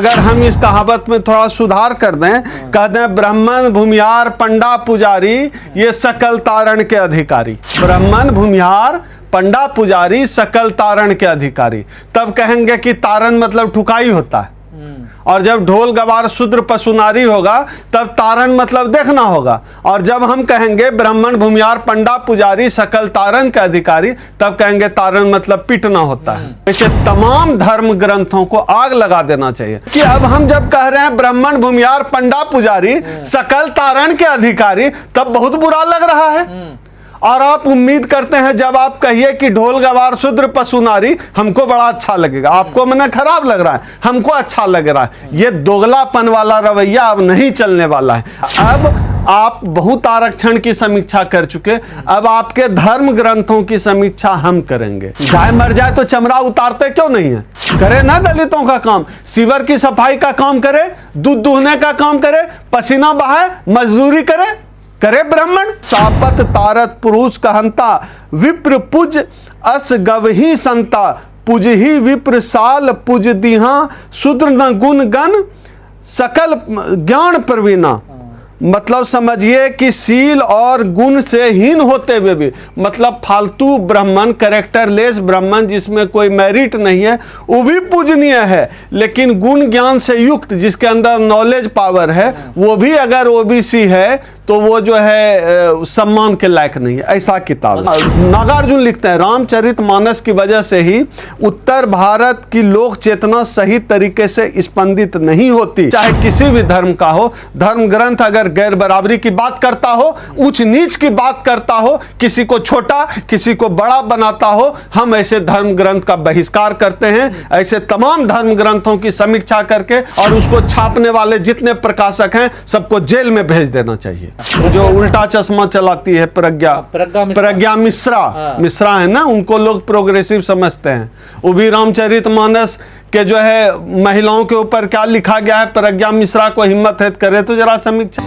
अगर हम इस कहावत में थोड़ा सुधार कर दें, कह दें ब्राह्मण भूमिहार पंडा पुजारी ये सकल तारण के अधिकारी। ब्राह्मण भूमिहार पंडा पुजारी सकल तारण के अधिकारी। तब कहेंगे कि तारण मतलब ठुकाई होता है, और जब ढोल गवार शूद्र पशुनारी होगा तब तारण मतलब देखना होगा। और जब हम कहेंगे ब्राह्मण भूमिहार पंडा पुजारी सकल तारण के अधिकारी, तब कहेंगे तारण मतलब पीटना होता है। ऐसे तमाम धर्म ग्रंथों को आग लगा देना चाहिए कि अब हम जब कह रहे हैं ब्राह्मण भूमिहार पंडा पुजारी सकल तारण के अधिकारी, तब बहुत बुरा लग रहा है। और आप उम्मीद करते हैं जब आप कहिए कि ढोल गवार शूद्र पशुनारी, हमको बड़ा अच्छा लगेगा। आपको मैंने खराब लग रहा है, हमको अच्छा लग रहा है। ये दोगलापन वाला रवैया अब नहीं चलने वाला है। अब आप बहुत आरक्षण की समीक्षा कर चुके, अब आपके धर्म ग्रंथों की समीक्षा हम करेंगे। गाय मर जाए तो चमड़ा उतारते क्यों नहीं है? करे ना दलितों का काम, सीवर की सफाई का काम करे, दूध दूहने का काम करे, पसीना बहाए, मजदूरी करे ब्राह्मण। सापत तारत पुरुष कहंता, विप्र पुज अस गवही संता, पुज ही विप्र साल पुज दिहा, शूद्र न गुण गण सकल ज्ञान प्रवीणा। मतलब समझिए कि सील और गुण से हीन होते हुए भी, मतलब फालतू ब्राह्मण, कैरेक्टरलेस ब्राह्मण जिसमें कोई मेरिट नहीं है, वो भी पूजनीय है। लेकिन गुण ज्ञान से युक्त, जिसके अंदर नॉलेज पावर है, वो भी अगर ओबीसी है तो वो जो है सम्मान के लायक नहीं है। ऐसा किताब नागार्जुन लिखते हैं, रामचरितमानस की वजह से ही उत्तर भारत की लोक चेतना सही तरीके से स्पंदित नहीं होती। चाहे किसी भी धर्म का हो, धर्म ग्रंथ अगर गैर बराबरी की बात करता हो, ऊंच नीच की बात करता हो, किसी को छोटा किसी को बड़ा बनाता हो, हम ऐसे धर्म ग्रंथ का बहिष्कार करते हैं। ऐसे तमाम धर्म ग्रंथों की समीक्षा करके और उसको छापने वाले जितने प्रकाशक हैं सबको जेल में भेज देना चाहिए। जो उल्टा चश्मा चलाती है प्रज्ञा मिश्रा है ना, उनको लोग प्रोग्रेसिव समझते हैं। वो भी रामचरितमानस के जो है महिलाओं के ऊपर क्या लिखा गया है, प्रज्ञा मिश्रा को हिम्मत है करे तो जरा समीक्षा।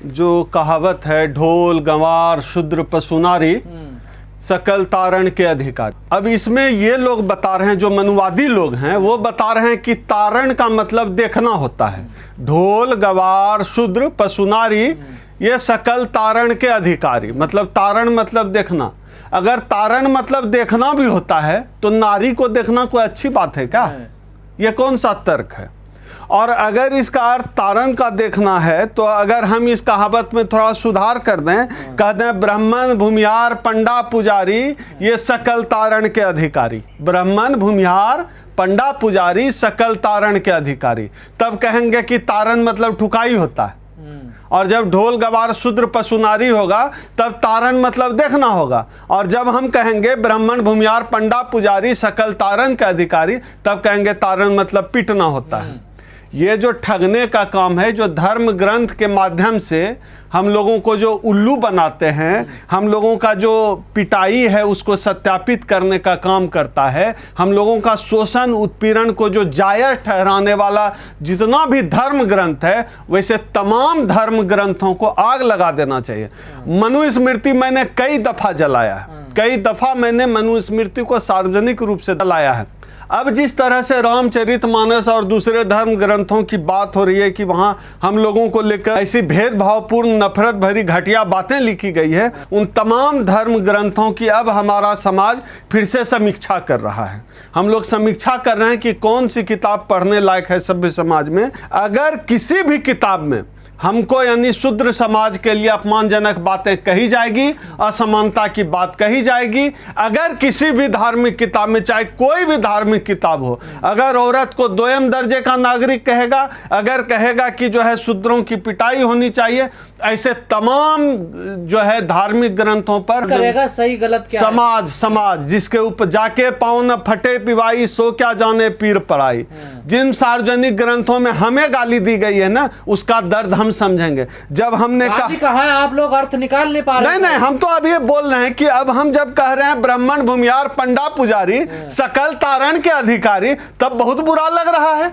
जो कहावत है ढोल गंवार शूद्र पशुनारी सकल तारण के अधिकारी, अब इसमें ये लोग बता रहे हैं, जो मनुवादी लोग हैं वो बता रहे हैं कि तारण का मतलब देखना होता है। ढोल गवार शूद्र पशुनारी ये सकल तारण के अधिकारी, मतलब तारण मतलब देखना। अगर तारण मतलब देखना भी होता है तो नारी को देखना कोई अच्छी बात है क्या? ये कौन सा तर्क है? और अगर इसका अर्थ तारण का देखना है, तो अगर हम इस कहावत में थोड़ा सुधार कर दें, कह दें ब्राह्मण भूमिहार पंडा पुजारी ये सकल तारण के अधिकारी। ब्राह्मण भूमिहार पंडा पुजारी सकल तारण के अधिकारी। तब कहेंगे कि तारण मतलब ठुकाई होता है, और जब ढोल गवार शूद्र पशुनारी होगा तब तारण मतलब देखना होगा। और जब हम कहेंगे ब्राह्मण भूमिहार पंडा पुजारी सकल तारण के अधिकारी, तब कहेंगे तारण मतलब पीटना होता है। ये जो ठगने का काम है, जो धर्म ग्रंथ के माध्यम से हम लोगों को जो उल्लू बनाते हैं, हम लोगों का जो पिटाई है उसको सत्यापित करने का काम करता है, हम लोगों का शोषण उत्पीड़न को जो जायज ठहराने वाला जितना भी धर्म ग्रंथ है, वैसे तमाम धर्म ग्रंथों को आग लगा देना चाहिए। मनुस्मृति मैंने कई दफा जलाया है, कई दफा मैंने मनुस्मृति को सार्वजनिक रूप से जलाया है। अब जिस तरह से रामचरितमानस और दूसरे धर्म ग्रंथों की बात हो रही है कि वहाँ हम लोगों को लेकर ऐसी भेदभावपूर्ण नफरत भरी घटिया बातें लिखी गई है, उन तमाम धर्म ग्रंथों की अब हमारा समाज फिर से समीक्षा कर रहा है। हम लोग समीक्षा कर रहे हैं कि कौन सी किताब पढ़ने लायक है सभ्य समाज में। अगर किसी भी किताब में हमको यानी शूद्र समाज के लिए अपमानजनक बातें कही जाएगी, असमानता की बात कही जाएगी, अगर किसी भी धार्मिक किताब में, चाहे कोई भी धार्मिक किताब हो, अगर औरत को दोयम दर्जे का नागरिक कहेगा, अगर कहेगा कि जो है शूद्रों की पिटाई होनी चाहिए, ऐसे तमाम जो है धार्मिक ग्रंथों पर करेगा सही गलत क्या समाज जिसके ऊपर जाके पाँव न फटे पिवाई सो क्या जाने पीर पड़ाई। जिन सार्वजनिक ग्रंथों में हमें गाली दी गई है ना, उसका दर्द हम समझेंगे। जब हमने कहा आप लोग अर्थ निकाल नहीं पा रहे। नहीं, हम तो अब ये बोल रहे हैं कि अब हम जब कह रहे हैं ब्राह्मण भूमिहार पंडा पुजारी सकल तारण के अधिकारी, तब बहुत बुरा लग रहा है।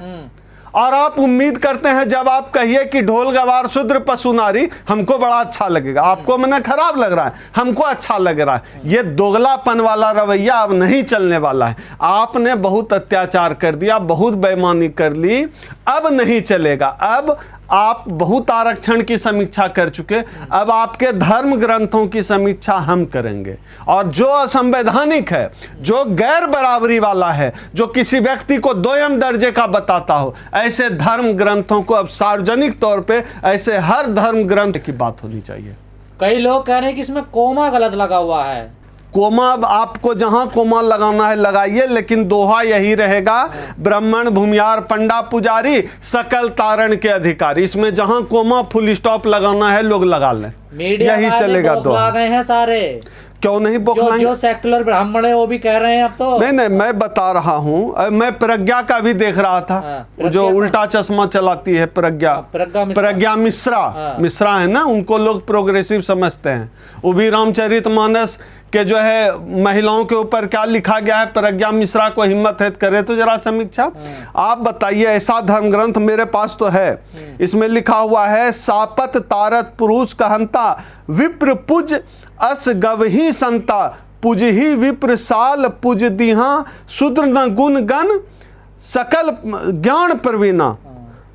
और आप उम्मीद करते हैं जब आप कहिए कि ढोल गवार शूद्र पशु नारी, हमको बड़ा अच्छा लगेगा। आपको मैंने खराब लग रहा है, हमको अच्छा लग रहा है। ये दोगलापन वाला रवैया अब नहीं चलने वाला है। आपने बहुत अत्याचार कर दिया, बहुत बेईमानी कर ली, अब नहीं चलेगा। अब आप बहुत आरक्षण की समीक्षा कर चुके, अब आपके धर्म ग्रंथों की समीक्षा हम करेंगे। और जो असंवैधानिक है, जो गैर बराबरी वाला है, जो किसी व्यक्ति को दोयम दर्जे का बताता हो, ऐसे धर्म ग्रंथों को अब सार्वजनिक तौर पे ऐसे हर धर्म ग्रंथ की बात होनी चाहिए। कई लोग कह रहे हैं कि इसमें कोमा गलत लगा हुआ है। कोमा, आपको जहां कोमा लगाना है लगाइए, लेकिन दोहा यही रहेगा, ब्राह्मण भूमियार पंडा पुजारी सकल तारण के अधिकारी। इसमें जहां कोमा फुल स्टॉप लगाना है लोग लगा लें, मीडिया यही चलेगा। दोहा गए हैं सारे, क्यों नहीं बौखलाएंगे? जो सेक्युलर ब्राह्मण है वो भी कह रहे हैं अब तो। नहीं, मैं बता रहा हूँ, मैं प्रज्ञा का भी देख रहा था, जो उल्टा चश्मा चलाती है प्रज्ञा मिश्रा है ना, उनको लोग प्रोग्रेसिव समझते हैं। वो भी रामचरितमानस के जो है महिलाओं के ऊपर क्या लिखा गया है, प्रज्ञा मिश्रा को हिम्मत है करे तो जरा समीक्षा आप बताइए। ऐसा धर्म ग्रंथ मेरे पास तो है, इसमें लिखा हुआ है, सापत तारत पुरुष कहंता विप्र पुज अस गवही संता पुज ही विप्र साल पुज दिहा शूद्र न गुण गण सकल ज्ञान प्रवीणा।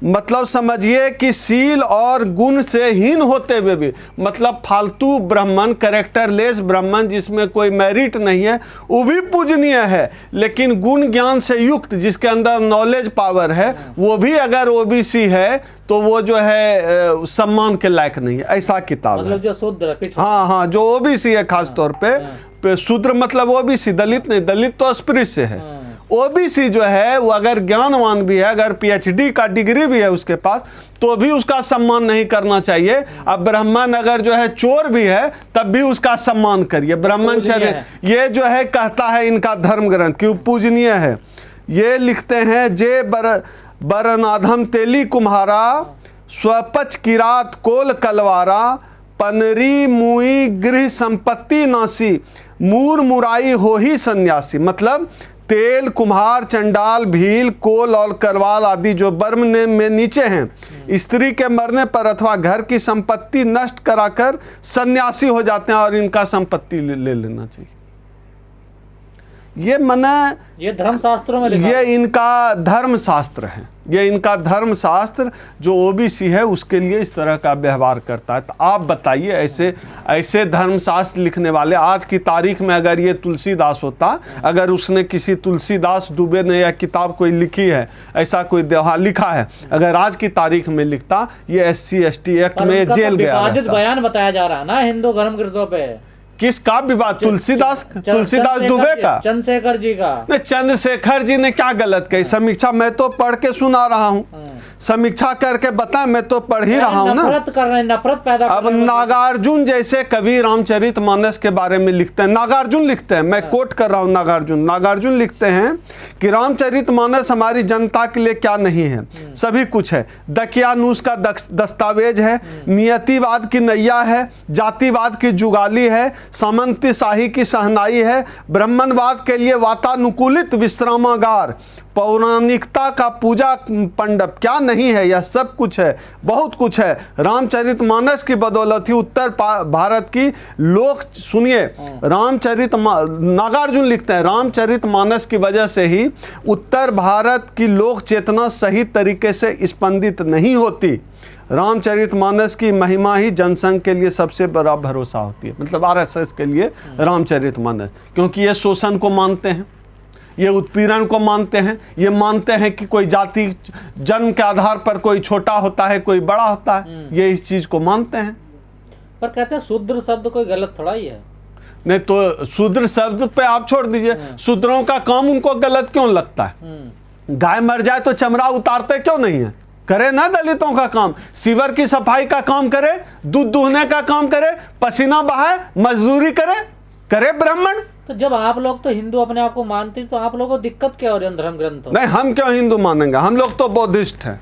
मतलब समझिए कि सील और गुण से हीन होते हुए भी, मतलब फालतू ब्राह्मण, कैरेक्टरलेस ब्राह्मण जिसमें कोई मेरिट नहीं है, वो भी पूजनीय है। लेकिन गुण ज्ञान से युक्त, जिसके अंदर नॉलेज पावर है, वो भी अगर ओबीसी है तो वो जो है सम्मान के लायक नहीं है। ऐसा किताब मतलब जो शूद्र, हाँ, जो ओबीसी है खास तौर पे शूद्र मतलब ओबीसी, दलित नहीं, दलित तो अस्पृश्य है। ओबीसी जो है वो अगर ज्ञानवान भी है, अगर पीएचडी का डिग्री भी है उसके पास, तो भी उसका सम्मान नहीं करना चाहिए। अब ब्राह्मण अगर जो है चोर भी है तब भी उसका सम्मान करिए। ब्राह्मणचर्य ये जो है कहता है इनका धर्म ग्रंथ कि पूजनीय है। ये लिखते हैं, जे बरनाधम तेली कुम्हारा स्वपच किरात कोल कलवारा पनरी मुई गृह संपत्ति नासी मूर मुराई हो ही सन्यासी। मतलब तेल, कुम्हार, चंडाल, भील, कोल और करवाल आदि जो बर्म में नीचे हैं, स्त्री के मरने पर अथवा घर की संपत्ति नष्ट कराकर सन्यासी हो जाते हैं और इनका संपत्ति ले लेना चाहिए। ये मना, ये धर्मशास्त्रों में लिखा, ये इनका धर्मशास्त्र है, ये इनका धर्मशास्त्र जो ओबीसी है उसके लिए इस तरह का व्यवहार करता है। तो आप बताइए, ऐसे धर्मशास्त्र लिखने वाले, आज की तारीख में अगर ये तुलसीदास होता, अगर उसने किसी तुलसीदास दुबे ने यह किताब कोई लिखी है, ऐसा कोई दोहा लिखा है, अगर आज की तारीख में लिखता, ये SC ST एक्ट में जेल गया। विवादित बयान बताया जा रहा है ना हिंदू धर्म ग्रंथों पे। किसका विवाद? तुलसीदास दुबे का, चंद्रशेखर जी का। नहीं, चंद्रशेखर जी ने क्या गलत कही? समीक्षा मैं तो पढ़ के सुना रहा हूँ, समीक्षा करके बता, मैं तो पढ़ ही रहा हूँ ना। नफरत कर रहे हैं, नफरत पैदा कर अब रहे हैं। नागार्जुन जैसे कवि रामचरितमानस के बारे में लिखते हैं, नागार्जुन लिखते हैं, मैं कोट कर रहा हूँ, नागार्जुन लिखते हैं कि रामचरितमानस हमारी जनता के लिए क्या नहीं है, सभी कुछ है। दकियानूस का दस्तावेज है, नियतिवाद की नैया है, जातिवाद की जुगाली है, सामंती शाही की सहनाई है, ब्राह्मणवाद के लिए वातानुकूलित विश्रामागार, पौराणिकता का पूजा मंडप, क्या नहीं है? यह सब कुछ है, बहुत कुछ है। रामचरितमानस की बदौलत ही उत्तर भारत की लोक, सुनिए, नागार्जुन लिखते हैं, रामचरितमानस की वजह से ही उत्तर भारत की लोक चेतना सही तरीके से स्पंदित नहीं होती। रामचरितमानस की महिमा ही जनसंघ के लिए सबसे बड़ा भरोसा होती है, मतलब RSS के लिए रामचरितमानस, क्योंकि ये शोषण को मानते हैं, ये उत्पीड़न को मानते हैं, ये मानते हैं कि कोई जाति जन्म के आधार पर कोई छोटा होता है, कोई बड़ा होता है, ये इस चीज को मानते हैं। पर कहते हैं शूद्र शब्द कोई गलत थोड़ा ही है। नहीं तो शूद्र शब्द पे आप छोड़ दीजिए, शूद्रों का काम उनको गलत क्यों लगता है? गाय मर जाए तो चमड़ा उतारते क्यों नहीं है? करे ना दलितों का काम, सीवर की सफाई का काम करे, दूध दूहने का काम करे, पसीना बहाए, मजदूरी करे ब्राह्मण। तो जब आप लोग तो हिंदू अपने आप को मानते, तो आप लोगों को दिक्कत क्या हो रही है धर्म ग्रंथों? नहीं, हम क्यों हिंदू मानेंगे? हम लोग तो बौद्धिस्ट हैं।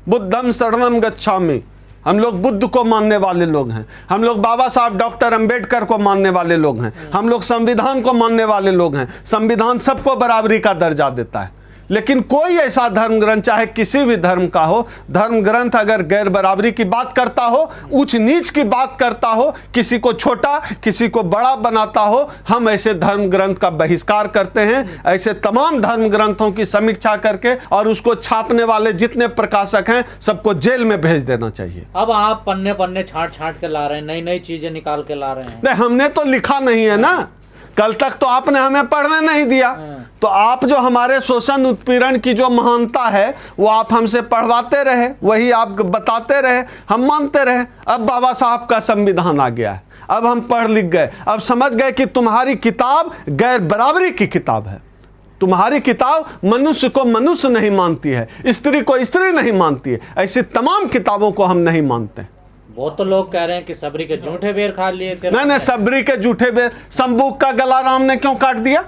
बुद्धम शरणम गच्छामि, हम लोग बुद्ध को मानने वाले लोग हैं, हम लोग बाबा साहब डॉक्टर अंबेडकर को मानने वाले लोग हैं, हम लोग संविधान को मानने वाले लोग हैं। संविधान सबको बराबरी का दर्जा देता है, लेकिन कोई ऐसा धर्म ग्रंथ, चाहे किसी भी धर्म का हो, धर्म ग्रंथ अगर गैर बराबरी की बात करता हो, ऊंच नीच की बात करता हो, किसी को छोटा किसी को बड़ा बनाता हो, हम ऐसे धर्म ग्रंथ का बहिष्कार करते हैं। ऐसे तमाम धर्म ग्रंथों की समीक्षा करके और उसको छापने वाले जितने प्रकाशक हैं सबको जेल में भेज देना चाहिए। अब आप पन्ने पन्ने छांट छांट के ला रहे हैं, नई नई चीजें निकाल के ला रहे हैं। नहीं, हमने तो लिखा नहीं है ना, कल तक तो आपने हमें पढ़ने नहीं दिया। तो आप जो हमारे शोषण उत्पीड़न की जो महानता है वो आप हमसे पढ़वाते रहे, वही आप बताते रहे, हम मानते रहे। अब बाबा साहब का संविधान आ गया है, अब हम पढ़ लिख गए, अब समझ गए कि तुम्हारी किताब गैर बराबरी की किताब है। तुम्हारी किताब मनुष्य को मनुष्य नहीं मानती है, स्त्री को स्त्री नहीं मानती है। ऐसी तमाम किताबों को हम नहीं मानते। वो तो लोग कह रहे हैं कि सबरी के झूठे बेर खा लिए। नहीं, सबरी के झूठे बेर। संबूक का गला राम ने क्यों काट दिया?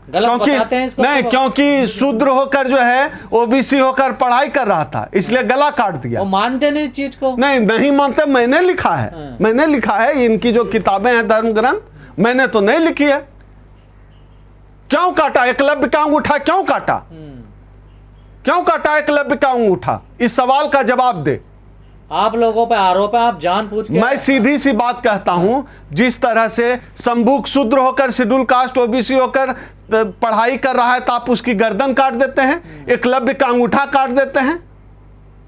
गलत बताते हैं इसको। नहीं, क्योंकि शूद्र होकर जो है ओबीसी होकर पढ़ाई कर रहा था, इसलिए गला काट दिया। वो मानते नहीं चीज को। नहीं मानते। मैंने लिखा है, मैंने लिखा है। इनकी जो किताबें हैं धर्म ग्रंथ, मैंने तो नहीं लिखी है। क्यों काटा? एकलव्य का अंगूठा क्यों काटा? क्यों काटा एकलव्य का अंगूठा? इस सवाल का जवाब दे। आप लोगों पे आरोप है, आप जानबूझ के। मैं सीधी सी बात कहता हूं, जिस तरह से संबूक शूद्र होकर शेड्यूल कास्ट ओबीसी होकर पढ़ाई कर रहा है तो आप उसकी गर्दन काट देते हैं, एकलव्य का अंगूठा काट देते हैं।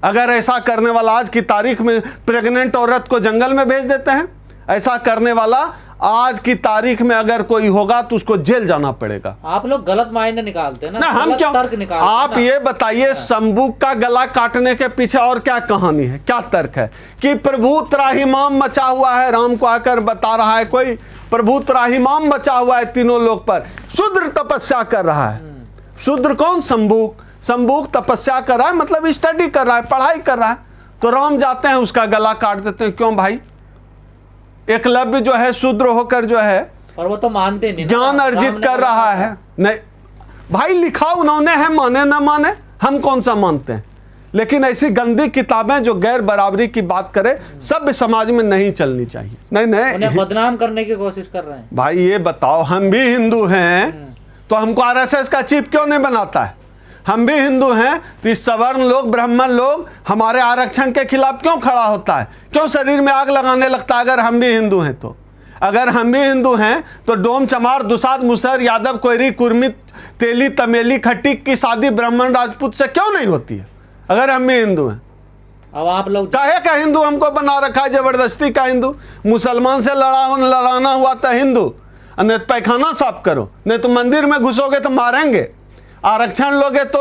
अगर ऐसा करने वाला आज की तारीख में प्रेग्नेंट औरत को जंगल में भेज देते हैं। ऐसा करने वाला आज की तारीख में अगर कोई होगा तो उसको जेल जाना पड़ेगा। आप लोग गलत मायने निकालते हैं ना, हम क्यों तर्क निकालते हैं। आप ये बताइए, संबूक का गला काटने के पीछे और क्या कहानी है, क्या तर्क है? कि प्रभु त्राहिमाम मचा हुआ है, राम को आकर बता रहा है कोई, प्रभु त्राहिमाम मचा हुआ है तीनों लोग पर। शूद्र तपस्या कर रहा है। शूद्र कौन? संबूक। संबूक तपस्या कर रहा है, मतलब स्टडी कर रहा है, पढ़ाई कर रहा है। तो राम जाते हैं उसका गला काट देते हैं। क्यों भाई? एकलव्य जो है शूद्र होकर जो है, और वो तो मानते नहीं, ज्ञान अर्जित कर रहा है। नहीं भाई, लिखा उन्होंने है, माने ना माने, हम कौन सा मानते हैं। लेकिन ऐसी गंदी किताबें जो गैर बराबरी की बात करे, सभ्य समाज में नहीं चलनी चाहिए। नहीं, उन्हें बदनाम करने की कोशिश कर रहे हैं। भाई ये बताओ, हम भी हिंदू हैं तो हमको आरएसएस का चीफ क्यों नहीं बनाता है? हम भी हिंदू हैं तो इस सवर्ण लोग, ब्राह्मण लोग हमारे आरक्षण के खिलाफ क्यों खड़ा होता है? क्यों शरीर में आग लगाने लगता है? अगर हम भी हिंदू हैं तो, अगर हम भी हिंदू हैं तो डोम चमार दुसाद मुसहर यादव कोयरी कुर्मी तेली तमेली खट्टी की शादी ब्राह्मण राजपूत से क्यों नहीं होती है अगर हम भी हिंदू हैं? अब आप लोग काहे का हिंदू हमको बना रखा है, जबरदस्ती का हिंदू। मुसलमान से लड़ाना हुआ था हिंदू, नहीं तो पैखाना साफ करो, नहीं तो मंदिर में घुसोगे तो मारेंगे। आरक्षण लोगे तो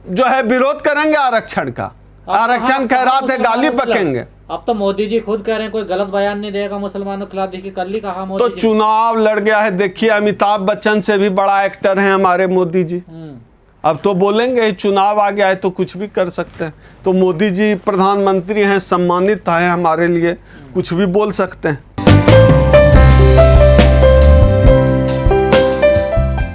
जो है विरोध करेंगे आरक्षण का। आरक्षण खैरात है, गाली पकेंगे। अब तो मोदी जी खुद कह रहे हैं कोई गलत बयान नहीं देगा मुसलमानों के खिलाफ। देखिए कल ही कहा मोदी तो जी। चुनाव लड़ गया है। देखिए अमिताभ बच्चन से भी बड़ा एक्टर हैं हमारे मोदी जी। अब तो बोलेंगे चुनाव आ गया है तो कुछ भी कर सकते हैं। तो मोदी जी प्रधानमंत्री हैं, सम्मानित है हमारे लिए, कुछ भी बोल सकते हैं।